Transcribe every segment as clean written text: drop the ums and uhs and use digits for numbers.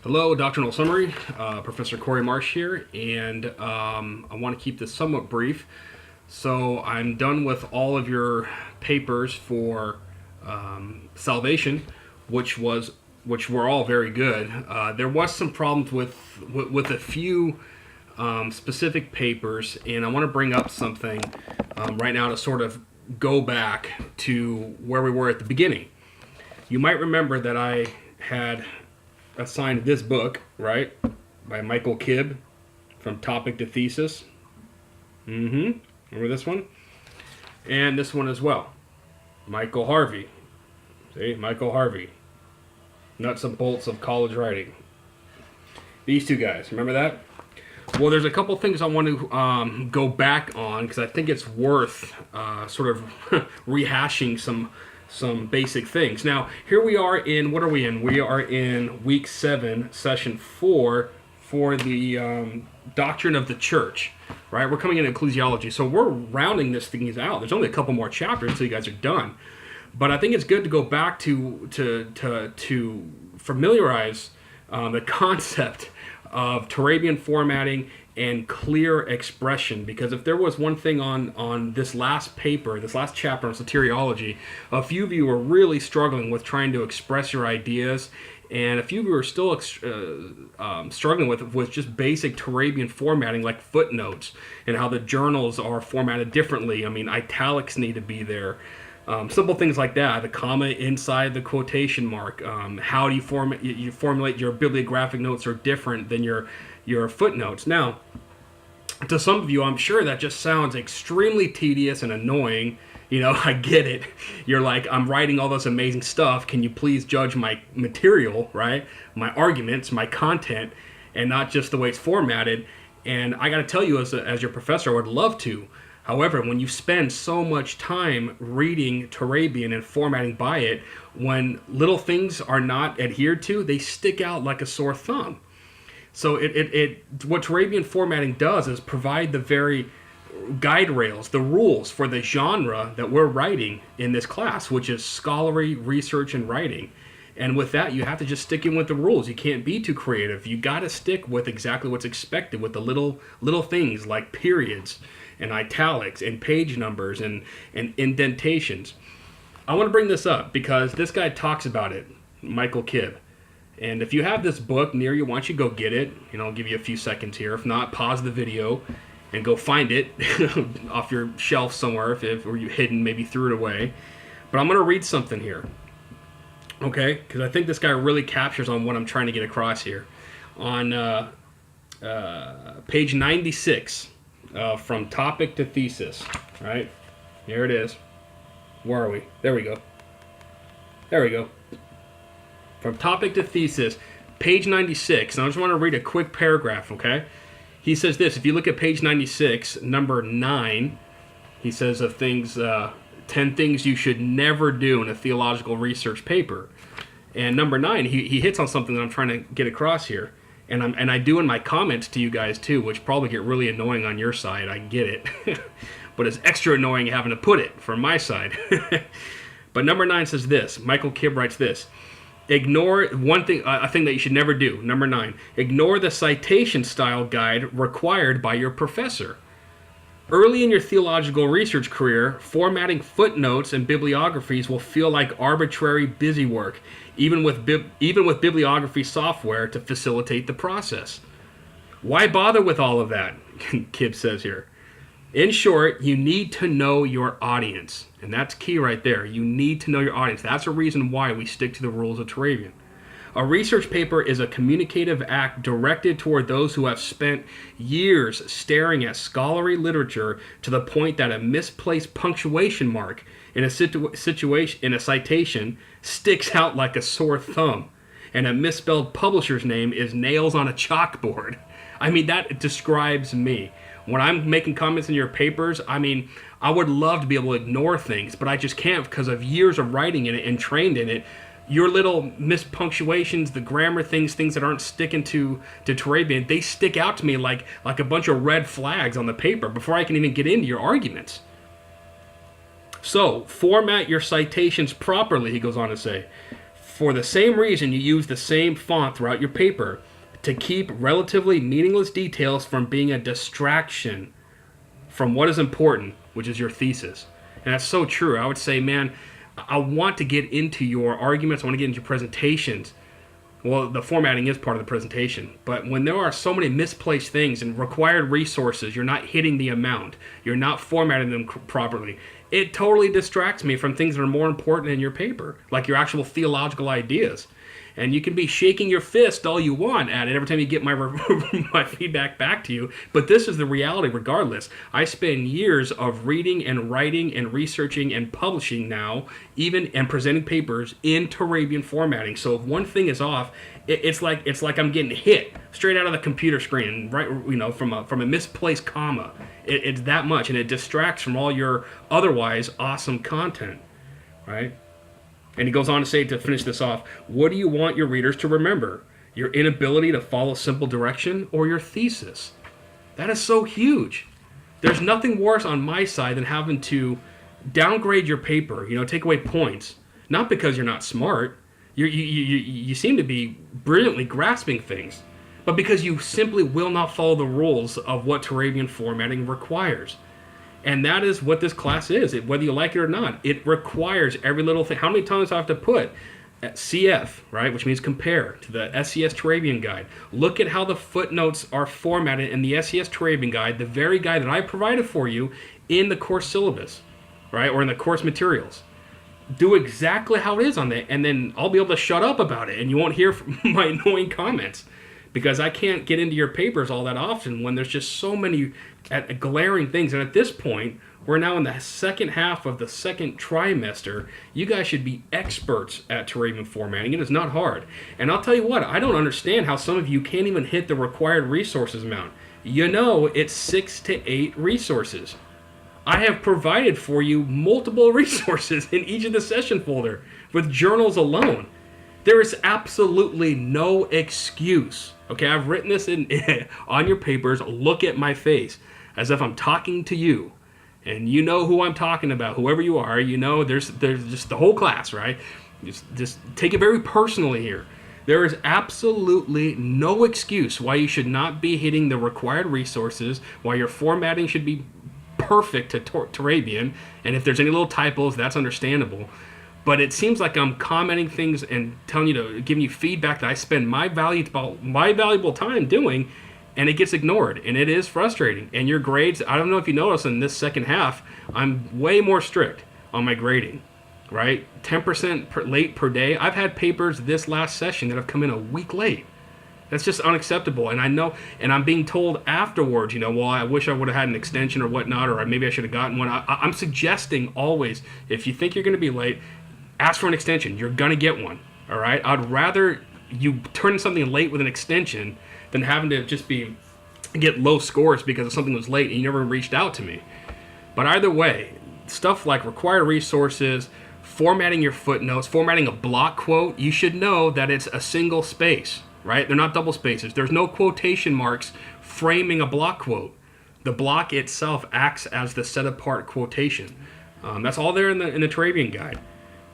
Hello, Doctrinal Summary. Professor Corey Marsh here, and I want to keep this somewhat brief. So I'm done with all of your papers for salvation, which were all very good. There was some problems with a few specific papers, and I want to bring up something right now to sort of go back to where we were at the beginning. You might remember that I had assigned this book, right, by Michael Kibb, From Topic to Thesis. Remember this one? And this one as well. Michael Harvey. See, Michael Harvey. Nuts and bolts of college writing. These two guys, remember that? Well, there's a couple things I want to go back on because I think it's worth sort of rehashing some basic things. Now, here we are in, what are we in? We are in week 7, session 4 for the doctrine of the church, right? We're coming into ecclesiology, so we're rounding this thing out. There's only a couple more chapters until you guys are done. But I think it's good to go back to familiarize the concept of Turabian formatting and clear expression, because if there was one thing on this last paper, this last chapter on soteriology, a few of you were really struggling with trying to express your ideas, and a few of you are still struggling with just basic Turabian formatting, like footnotes, and how the journals are formatted differently. I mean, italics need to be there. Simple things like that. The comma inside the quotation mark. How do you formulate your bibliographic notes are different than your footnotes. Now, to some of you, I'm sure that just sounds extremely tedious and annoying. You know, I get it. You're like, I'm writing all this amazing stuff. Can you please judge my material, right? My arguments, my content, and not just the way it's formatted. And I got to tell you, as your professor, I would love to. However, when you spend so much time reading Turabian and formatting by it, when little things are not adhered to, they stick out like a sore thumb. So what Turabian formatting does is provide the very guide rails, the rules for the genre that we're writing in this class, which is scholarly research and writing. And with that, you have to just stick in with the rules. You can't be too creative. You got to stick with exactly what's expected with the little things like periods and italics and page numbers and indentations. I want to bring this up because this guy talks about it, Michael Kibb. And if you have this book near you, why don't you go get it? You know, I'll give you a few seconds here. If not, pause the video and go find it off your shelf somewhere, or you hidden, maybe threw it away. But I'm going to read something here, okay? Because I think this guy really captures on what I'm trying to get across here. On page 96, From Topic to Thesis, right? Here it is. Where are we? There we go. There we go. From Topic to Thesis, page 96. And I just want to read a quick paragraph, okay? He says this. If you look at page 96, number 9, he says of things, 10 things you should never do in a theological research paper. And number 9, he hits on something that I'm trying to get across here. And I do in my comments to you guys too, which probably get really annoying on your side. I get it. But it's extra annoying having to put it from my side. But number 9 says this. Michael Kibb writes this. Ignore one thing, a thing that you should never do. Number 9, ignore the citation style guide required by your professor. Early in your theological research career, formatting footnotes and bibliographies will feel like arbitrary busy work, even with bibliography software to facilitate the process. Why bother with all of that? Kibb says here. In short, you need to know your audience. And that's key right there. You need to know your audience. That's a reason why we stick to the rules of Turabian. A research paper is a communicative act directed toward those who have spent years staring at scholarly literature to the point that a misplaced punctuation mark in a citation sticks out like a sore thumb, and a misspelled publisher's name is nails on a chalkboard. I mean, that describes me. When I'm making comments in your papers, I mean, I would love to be able to ignore things, but I just can't because of years of writing in it and trained in it. Your little mispunctuations, the grammar things that aren't sticking to Turabian, they stick out to me like a bunch of red flags on the paper before I can even get into your arguments. So, format your citations properly, he goes on to say. For the same reason, you use the same font throughout your paper, to keep relatively meaningless details from being a distraction from what is important, which is your thesis. And that's so true. I would say, man, I want to get into your arguments. I want to get into your presentations. Well, the formatting is part of the presentation. But when there are so many misplaced things and required resources, you're not hitting the amount, you're not formatting them properly, it totally distracts me from things that are more important in your paper, like your actual theological ideas. And you can be shaking your fist all you want at it every time you get my my feedback back to you. But this is the reality regardless. I spend years of reading and writing and researching and publishing now, even and presenting papers in Turabian formatting. So if one thing is off, it's like I'm getting hit straight out of the computer screen, right? From a misplaced comma. It's that much, and it distracts from all your otherwise awesome content, right? And he goes on to say, to finish this off, what do you want your readers to remember? Your inability to follow simple direction or your thesis? That is so huge. There's nothing worse on my side than having to downgrade your paper, take away points. Not because you're not smart. You seem to be brilliantly grasping things. But because you simply will not follow the rules of what Turabian formatting requires. And that is what this class is, whether you like it or not. It requires every little thing. How many times do I have to put CF, right, which means compare, to the SES Turabian guide? Look at how the footnotes are formatted in the SES Turabian guide, the very guide that I provided for you in the course syllabus, right, or in the course materials. Do exactly how it is on that, and then I'll be able to shut up about it, and you won't hear my annoying comments. Because I can't get into your papers all that often when there's just so many glaring things. And at this point, we're now in the second half of the second trimester. You guys should be experts at Turabian formatting. It is not hard. And I'll tell you what, I don't understand how some of you can't even hit the required resources amount. It's 6 to 8 resources. I have provided for you multiple resources in each of the session folder with journals alone. There is absolutely no excuse. Okay, I've written this on your papers. Look at my face as if I'm talking to you. And you know who I'm talking about. Whoever you are, there's just the whole class, right? Just take it very personally here. There is absolutely no excuse why you should not be hitting the required resources, why your formatting should be perfect to Turabian. And if there's any little typos, that's understandable. But it seems like I'm commenting things and giving you feedback that I spend my valuable time doing, and it gets ignored, and it is frustrating. And your grades, I don't know if you notice in this second half, I'm way more strict on my grading, right? 10% late per day. I've had papers this last session that have come in a week late. That's just unacceptable. And I know, and I'm being told afterwards, well, I wish I would have had an extension or whatnot, or maybe I should have gotten one. I'm suggesting always, if you think you're going to be late, ask for an extension. You're going to get one, all right? I'd rather you turn something late with an extension than having to just get low scores because something was late and you never reached out to me. But either way, stuff like required resources, formatting your footnotes, formatting a block quote, you should know that it's a single space, right? They're not double spaces. There's no quotation marks framing a block quote. The block itself acts as the set-apart quotation. That's all there in the Turabian guide.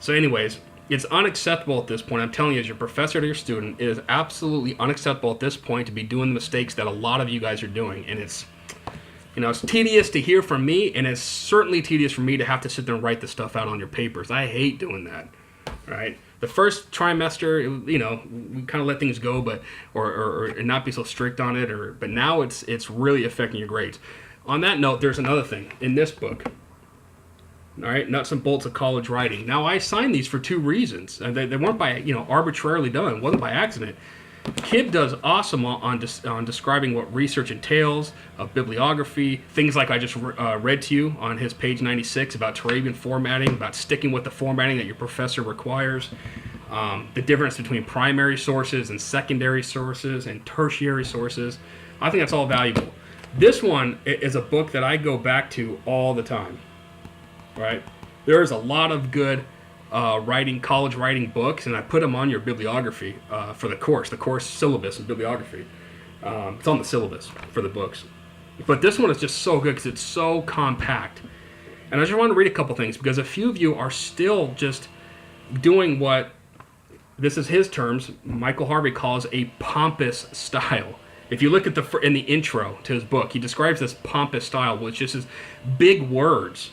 So anyways, it's unacceptable at this point. I'm telling you, as your professor to your student, it is absolutely unacceptable at this point to be doing the mistakes that a lot of you guys are doing. And it's tedious to hear from me, and it's certainly tedious for me to have to sit there and write the stuff out on your papers. I hate doing that, right? The first trimester, we kind of let things go, but or not be so strict on it. But now it's really affecting your grades. On that note, there's another thing in this book. All right, nuts and bolts of college writing. Now, I signed these for 2 reasons. They weren't by arbitrarily done. It wasn't by accident. Kib does awesome on describing what research entails, bibliography, things like I just read to you on his page 96 about Turabian formatting, about sticking with the formatting that your professor requires, the difference between primary sources and secondary sources and tertiary sources. I think that's all valuable. This one is a book that I go back to all the time. Right, there's a lot of good college writing books, and I put them on your bibliography for the course syllabus and bibliography. It's on the syllabus for the books. But this one is just so good because it's so compact. And I just want to read a couple things because a few of you are still just doing what this is his terms, Michael Harvey calls a pompous style. If you look at in the intro to his book, he describes this pompous style, which just is big words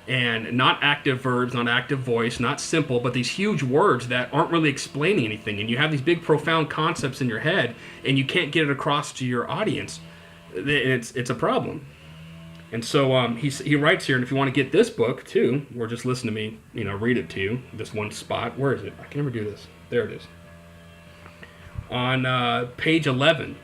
and not active verbs, not active voice, not simple, but these huge words that aren't really explaining anything. And you have these big, profound concepts in your head, and you can't get it across to your audience. It's a problem. And so he writes here, and if you want to get this book too, or just listen to me, read it to you, this one spot. Where is it? I can never do this. There it is. On page 11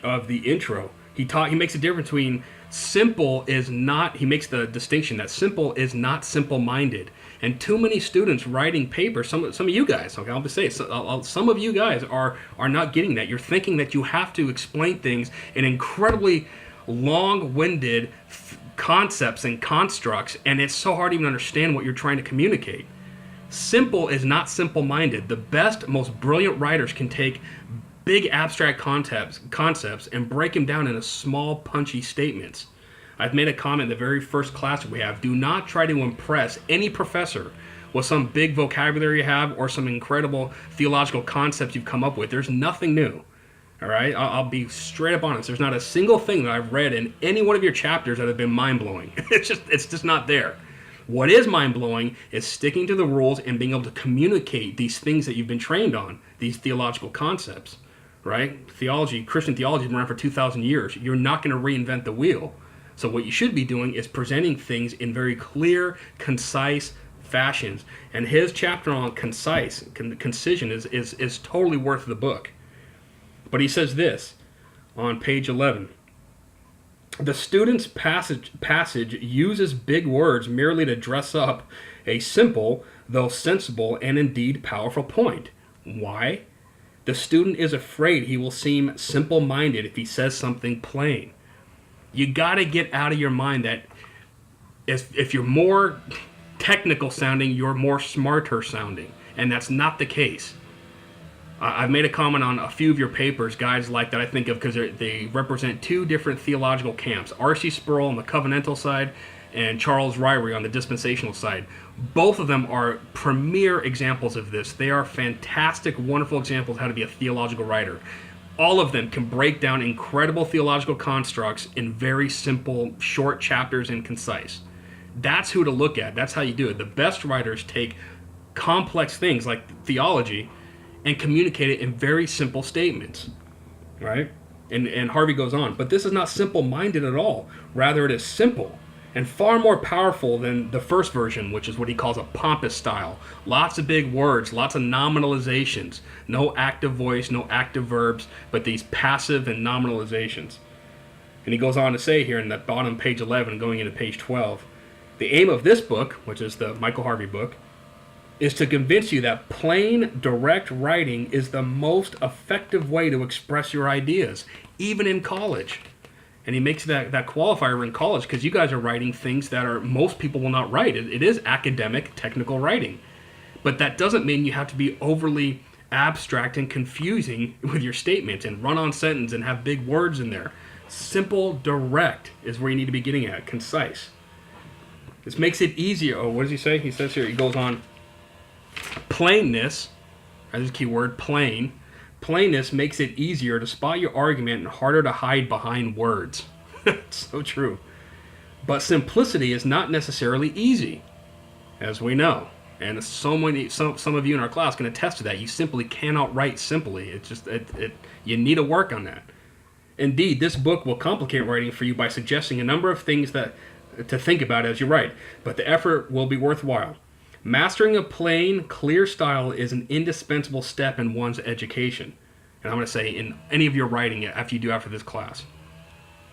of the intro, he makes a difference between simple is not, he makes the distinction that simple is not simple-minded. And too many students writing papers, some of you guys, okay, I'll just say, some of you guys are not getting that. You're thinking that you have to explain things in incredibly long-winded concepts and constructs, and it's so hard to even understand what you're trying to communicate. Simple is not simple-minded. The best, most brilliant writers can take big abstract concepts and break them down into small, punchy statements. I've made a comment in the very first class we have. Do not try to impress any professor with some big vocabulary you have or some incredible theological concepts you've come up with. There's nothing new. All right? I'll be straight up honest. There's not a single thing that I've read in any one of your chapters that have been mind-blowing. It's just not there. What is mind-blowing is sticking to the rules and being able to communicate these things that you've been trained on, these theological concepts. Right? Christian theology has been around for 2,000 years. You're not going to reinvent the wheel. So what you should be doing is presenting things in very clear, concise fashions. And his chapter on concision is totally worth the book. But he says this on page 11. The student's passage uses big words merely to dress up a simple, though sensible and indeed powerful point. Why? The student is afraid he will seem simple-minded if he says something plain. You got to get out of your mind that if you're more technical sounding, you're more smarter sounding. And that's not the case. I've made a comment on a few of your papers, guys like that I think of because they represent two different theological camps. R.C. Sproul on the covenantal side and Charles Ryrie on the dispensational side. Both of them are premier examples of this. They are fantastic, wonderful examples of how to be a theological writer. All of them can break down incredible theological constructs in very simple, short chapters and concise. That's who to look at. That's how you do it. The best writers take complex things like theology and communicate it in very simple statements, right? And Harvey goes on, but this is not simple-minded at all. Rather, it is simple and far more powerful than the first version, which is what he calls a pompous style. Lots of big words, lots of nominalizations, no active voice, no active verbs, but these passive and nominalizations. And he goes on to say here in the bottom page 11, going into page 12, the aim of this book, which is the Michael Harvey book, is to convince you that plain, direct writing is the most effective way to express your ideas, even in college. And he makes that qualifier in college because you guys are writing things that most people will not write. It is academic, technical writing. But that doesn't mean you have to be overly abstract and confusing with your statements and run-on sentence and have big words in there. Simple, direct is where you need to be getting at, concise. This makes it easier. Oh, what does he say? He says here, he goes on, plainness, that's a key word, plain. Plainness makes it easier to spot your argument and harder to hide behind words. So true. But simplicity is not necessarily easy, as we know. And some of you in our class can attest to that. You simply cannot write simply. It's just you need to work on that. Indeed, this book will complicate writing for you by suggesting a number of things to think about as you write, but the effort will be worthwhile. Mastering a plain, clear style is an indispensable step in one's education. And I'm going to say in any of your writing after this class.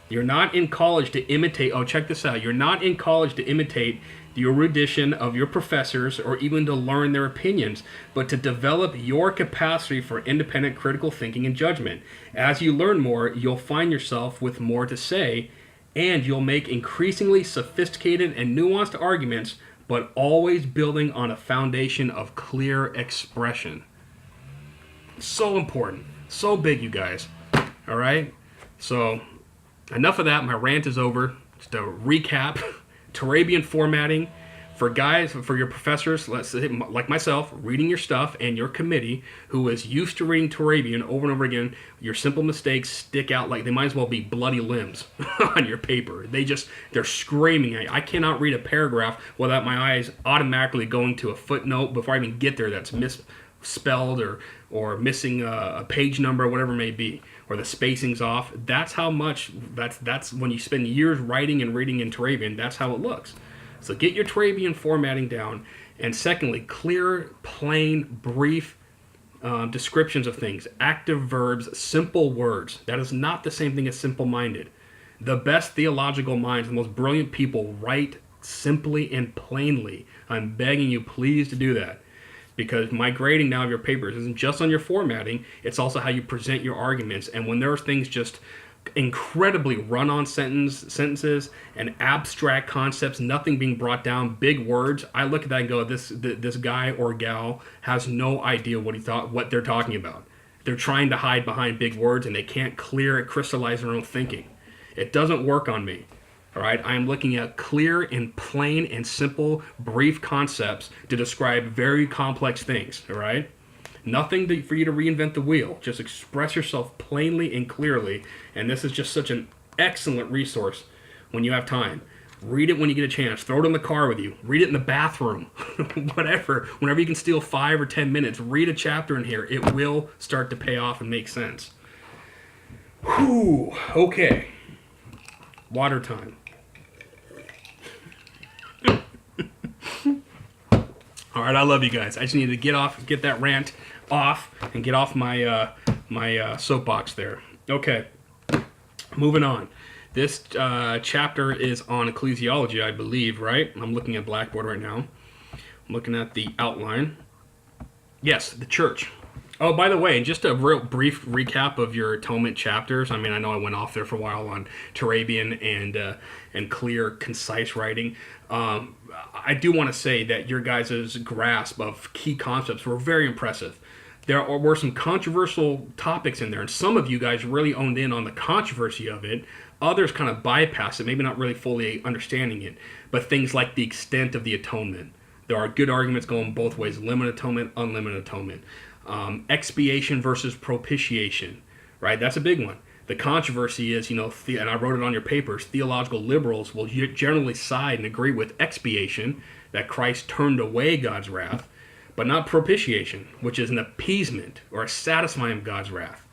You're not in college to imitate, check this out. You're not in college to imitate the erudition of your professors or even to learn their opinions, but to develop your capacity for independent critical thinking and judgment. As you learn more, you'll find yourself with more to say, and you'll make increasingly sophisticated and nuanced arguments, but always building on a foundation of clear expression. So important. So big, you guys. All right? So, enough of that. My rant is over. Just a recap. Turabian formatting. for your professors, let's say, like myself, reading your stuff, and your committee, who is used to reading Turabian over and over again, your simple mistakes stick out like they might as well be bloody limbs on your paper. They're screaming at you. I cannot read a paragraph without my eyes automatically going to a footnote before I even get there that's misspelled or missing a page number or whatever it may be, or the spacing's off. That's how much, that's when you spend years writing and reading in Turabian, that's how it looks. So get your Turabian formatting down. And secondly, clear, plain, brief descriptions of things. Active verbs, simple words. That is not the same thing as simple-minded. The best theological minds, the most brilliant people write simply and plainly. I'm begging you, please, to do that. Because my grading now of your papers isn't just on your formatting, it's also how you present your arguments. And when there are things just incredibly run-on sentences and abstract concepts, nothing being brought down, big words, I look at that and go, this guy or gal has no idea what they're talking about. They're trying to hide behind big words, and they can't crystallize their own thinking. It doesn't work on me. All right, I am looking at clear and plain and simple, brief concepts to describe very complex things. All right. Nothing for you to reinvent the wheel. Just express yourself plainly and clearly. And this is just such an excellent resource when you have time. Read it when you get a chance. Throw it in the car with you. Read it in the bathroom. Whatever. Whenever you can steal 5 or 10 minutes, read a chapter in here. It will start to pay off and make sense. Whew. Okay. Water time. All right, I love you guys. I just need to get that rant off, and get off my soapbox there. Okay, moving on. This chapter is on ecclesiology, I believe, right? I'm looking at Blackboard right now. I'm looking at the outline. Yes, the church. Oh, by the way, just a real brief recap of your atonement chapters. I mean, I know I went off there for a while on Turabian and clear, concise writing. I do want to say that your guys' grasp of key concepts were very impressive. There were some controversial topics in there, and some of you guys really owned in on the controversy of it. Others kind of bypassed it, maybe not really fully understanding it. But things like the extent of the atonement. There are good arguments going both ways: limited atonement, unlimited atonement. Expiation versus propitiation, right? That's a big one. The controversy is, and I wrote it on your papers, theological liberals will generally side and agree with expiation, that Christ turned away God's wrath, but not propitiation, which is an appeasement or a satisfying of God's wrath.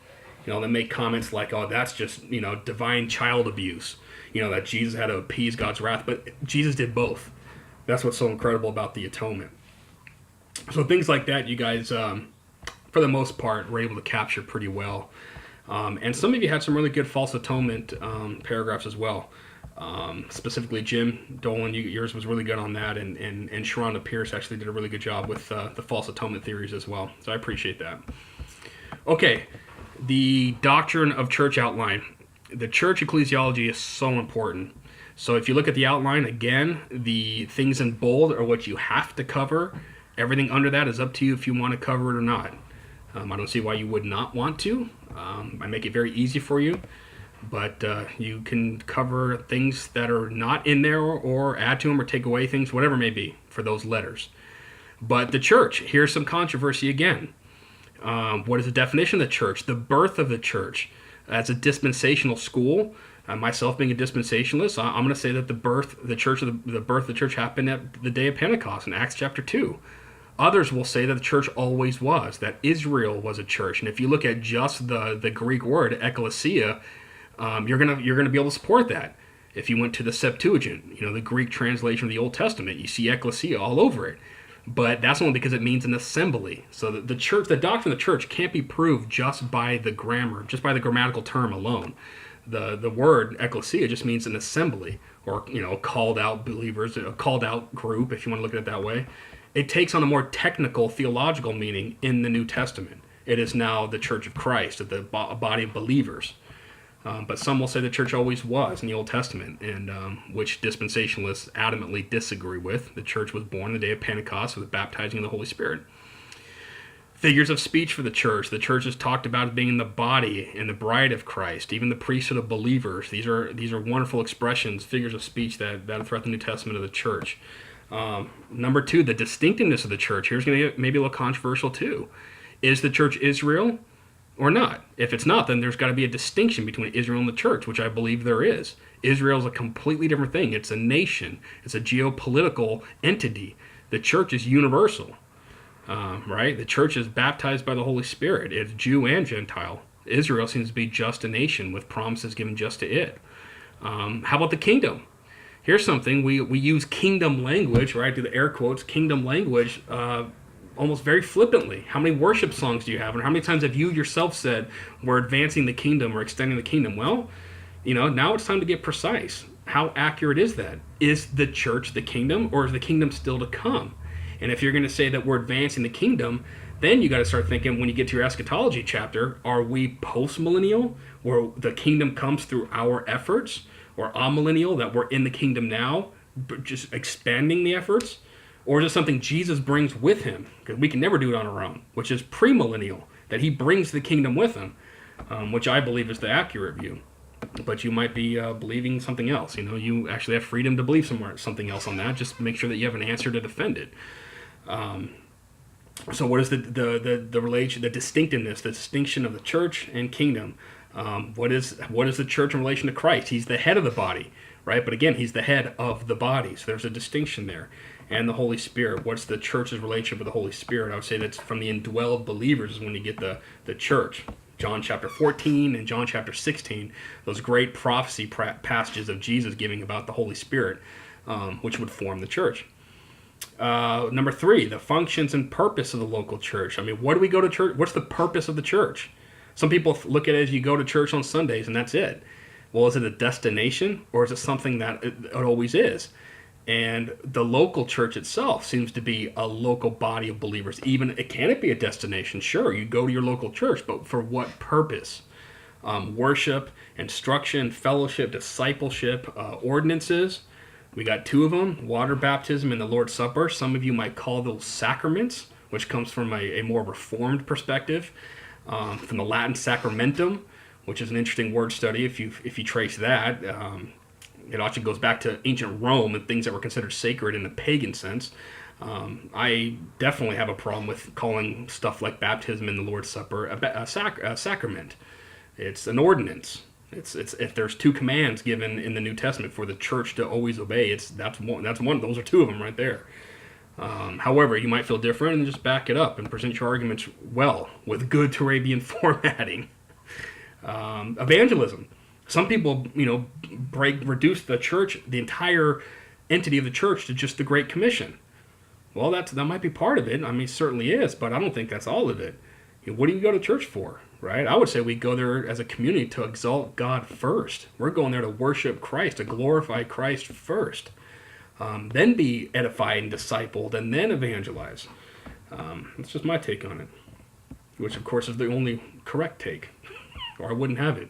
They make comments like, oh, that's just, divine child abuse, that Jesus had to appease God's wrath, but Jesus did both. That's what's so incredible about the atonement. So things like that, you guys, for the most part, were able to capture pretty well. And some of you had some really good false atonement paragraphs as well. Specifically, Jim Dolan, yours was really good on that, and Sharonda Pierce actually did a really good job with the false atonement theories as well. So I appreciate that. Okay, the doctrine of church outline. The church ecclesiology is so important. So if you look at the outline, again, the things in bold are what you have to cover. Everything under that is up to you if you want to cover it or not. I don't see why you would not want to. I make it very easy for you, but you can cover things that are not in there, or add to them or take away things, whatever it may be, for those letters. But the church, here's some controversy again. What is the definition of the church? The birth of the church. As a dispensational school, myself being a dispensationalist, I'm going to say that the birth of the church happened at the day of Pentecost in Acts chapter 2. Others will say that the church always was, that Israel was a church. And if you look at just the Greek word, ecclesia, you're gonna be able to support that. If you went to the Septuagint, the Greek translation of the Old Testament, you see ecclesia all over it. But that's only because it means an assembly. So the church, the doctrine of the church can't be proved just by the grammar, just by the grammatical term alone. The word ecclesia just means an assembly, or called out believers, a called out group, if you want to look at it that way. It takes on a more technical theological meaning in the New Testament. It is now the Church of Christ, the body of believers. But some will say the church always was in the Old Testament, and which dispensationalists adamantly disagree with. The church was born the day of Pentecost with the baptizing of the Holy Spirit. Figures of speech for the church. The church is talked about as being in the body and the bride of Christ, even the priesthood of believers. These are wonderful expressions, figures of speech that are throughout the New Testament of the church. Number two, the distinctiveness of the church. Here's going to get maybe a little controversial too. Is the church Israel or not? If it's not, then there's got to be a distinction between Israel and the church, which I believe there is. Israel is a completely different thing. It's a nation. It's a geopolitical entity. The church is universal, right? The church is baptized by the Holy Spirit. It's Jew and Gentile. Israel seems to be just a nation with promises given just to it. How about the kingdom? Here's something. We use kingdom language, right? Do the air quotes, kingdom language, almost very flippantly. How many worship songs do you have? And how many times have you yourself said, we're advancing the kingdom or extending the kingdom? Well, now it's time to get precise. How accurate is that? Is the church the kingdom, or is the kingdom still to come? And if you're going to say that we're advancing the kingdom, then you got to start thinking, when you get to your eschatology chapter, are we post-millennial, where the kingdom comes through our efforts, or amillennial, that we're in the kingdom now, but just expanding the efforts? Or is it something Jesus brings with him? Because we can never do it on our own, which is premillennial, that he brings the kingdom with him, which I believe is the accurate view. But you might be believing something else. You actually have freedom to believe something else on that. Just make sure that you have an answer to defend it. So what is the relation, the distinctiveness, the distinction of the church and kingdom? What is the church in relation to Christ? He's the head of the body, right? But again, he's the head of the body. So there's a distinction there. And the Holy Spirit. What's the church's relationship with the Holy Spirit? I would say that's from the indwelled believers is when you get the church. John chapter 14 and John chapter 16, those great prophecy passages of Jesus giving about the Holy Spirit, which would form the church. Number three, the functions and purpose of the local church. I mean, what do we go to church? What's the purpose of the church? Some people look at it as you go to church on Sundays and that's it. Well, is it a destination, or is it something that it always is? And the local church itself seems to be a local body of believers. Even can it be a destination? Sure, you go to your local church, but for what purpose? Worship, instruction, fellowship, discipleship, ordinances. We got two of them: water baptism and the Lord's Supper. Some of you might call those sacraments, which comes from a more reformed perspective, from the Latin sacramentum, which is an interesting word study if you trace that. It actually goes back to ancient Rome and things that were considered sacred in a pagan sense. I definitely have a problem with calling stuff like baptism and the Lord's Supper a sacrament. It's an ordinance. It's if there's two commands given in the New Testament for the church to always obey, that's one. Those are two of them right there. However, you might feel different and just back it up and present your arguments well with good Turabian formatting. Evangelism. Some people, reduce the church, the entire entity of the church, to just the Great Commission. Well, that might be part of it. I mean, it certainly is, but I don't think that's all of it. What do you go to church for, right? I would say we go there as a community to exalt God first. We're going there to worship Christ, to glorify Christ first. Then be edified and discipled, and then evangelize. That's just my take on it, which, of course, is the only correct take, or I wouldn't have it.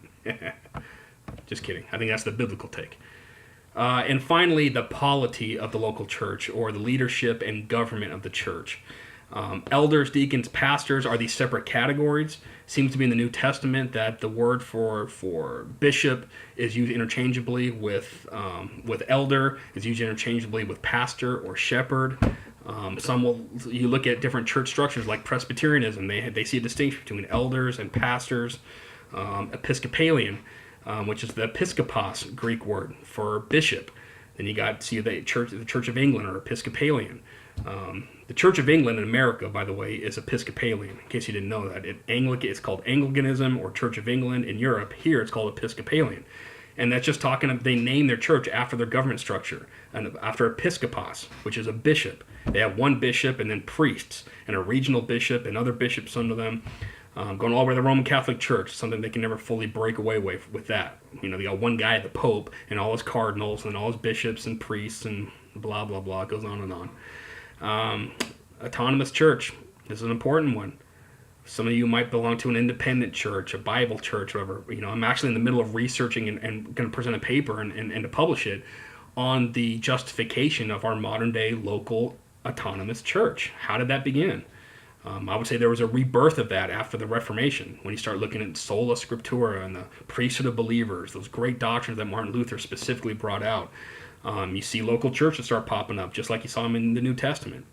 Just kidding. I think that's the biblical take. And finally, the polity of the local church, or the leadership and government of the church. Elders, deacons, pastors are these separate categories. Seems to be in the New Testament that the word for bishop is used interchangeably with elder, is used interchangeably with pastor or shepherd. You look at different church structures like Presbyterianism, they see a distinction between elders and pastors. Episcopalian, which is the episkopos Greek word for bishop. Then you got the Church of England, or Episcopalian. The Church of England in America, by the way, is Episcopalian. In case you didn't know that, it's called Anglicanism or Church of England in Europe. Here, it's called Episcopalian, and that's just they name their church after their government structure and after episkopos, which is a bishop. They have one bishop and then priests and a regional bishop and other bishops under them. Going all the way to the Roman Catholic Church, something they can never fully break away with that. They got one guy, the Pope, and all his cardinals, and all his bishops and priests, and blah, blah, blah. It goes on and on. Autonomous church. This is an important one. Some of you might belong to an independent church, a Bible church, whatever. I'm actually in the middle of researching and going to present a paper and to publish it on the justification of our modern-day local autonomous church. How did that begin? I would say there was a rebirth of that after the Reformation, when you start looking at sola scriptura and the priesthood of believers, those great doctrines that Martin Luther specifically brought out. You see local churches start popping up, just like you saw them in the New Testament.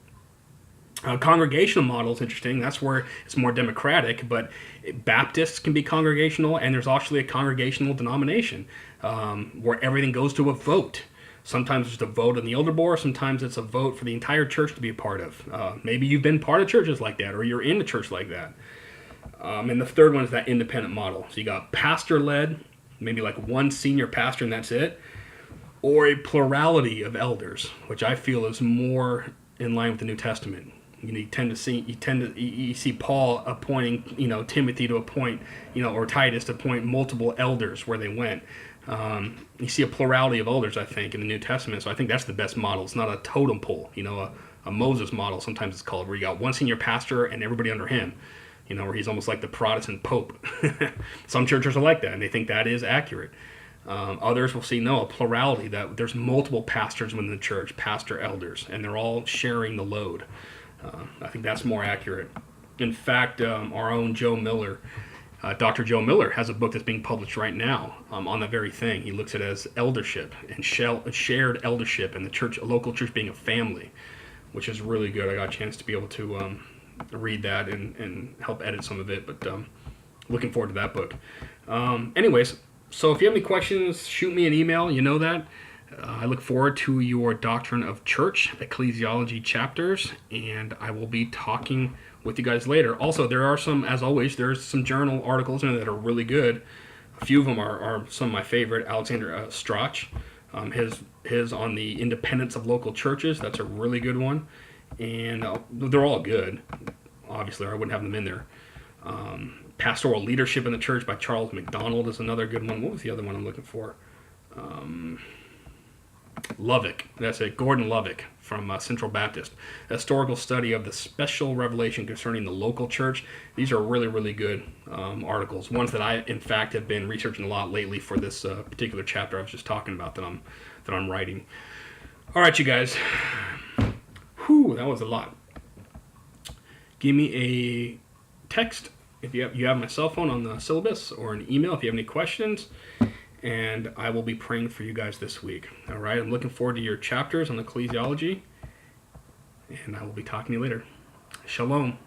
Congregational model is interesting. That's where it's more democratic, but Baptists can be congregational, and there's actually a congregational denomination where everything goes to a vote. Sometimes it's a vote in the elder board. Sometimes it's a vote for the entire church to be a part of. Maybe you've been part of churches like that, or you're in a church like that. And the third one is that independent model. So you got pastor-led, maybe like one senior pastor and that's it, or a plurality of elders, which I feel is more in line with the New Testament. You see Paul appointing, Timothy to appoint, or Titus to appoint multiple elders where they went. You see a plurality of elders, I think, in the New Testament. So I think that's the best model. It's not a totem pole, a Moses model. Sometimes it's called, where you got one senior pastor and everybody under him, where he's almost like the Protestant Pope. Some churches are like that, and they think that is accurate. Others will see, no, a plurality, that there's multiple pastors within the church, pastor elders, and they're all sharing the load. I think that's more accurate. In fact, our own Joe Miller, Dr. Joe Miller, has a book that's being published right now on that very thing. He looks at it as eldership and shared eldership, and the church, a local church being a family, which is really good. I got a chance to be able to read that and help edit some of it, but looking forward to that book. Anyways, so if you have any questions, shoot me an email. You know that. I look forward to your Doctrine of Church, Ecclesiology chapters, and I will be talking with you guys later. Also, there are some, as always, there's some journal articles in there that are really good. A few of them are some of my favorite. Alexander Strach, his on the independence of local churches, that's a really good one. And they're all good, obviously, or I wouldn't have them in there. Pastoral Leadership in the Church by Charles McDonald is another good one. What was the other one I'm looking for? Lovick, that's it, Gordon Lovick from Central Baptist. A historical study of the special revelation concerning the local church. These are really, really good articles. Ones that I, in fact, have been researching a lot lately for this particular chapter I was just talking about that I'm writing. All right, you guys. Whew, that was a lot. Give me a text if you have my cell phone on the syllabus, or an email if you have any questions. And I will be praying for you guys this week. All right, I'm looking forward to your chapters on ecclesiology, and I will be talking to you later. Shalom.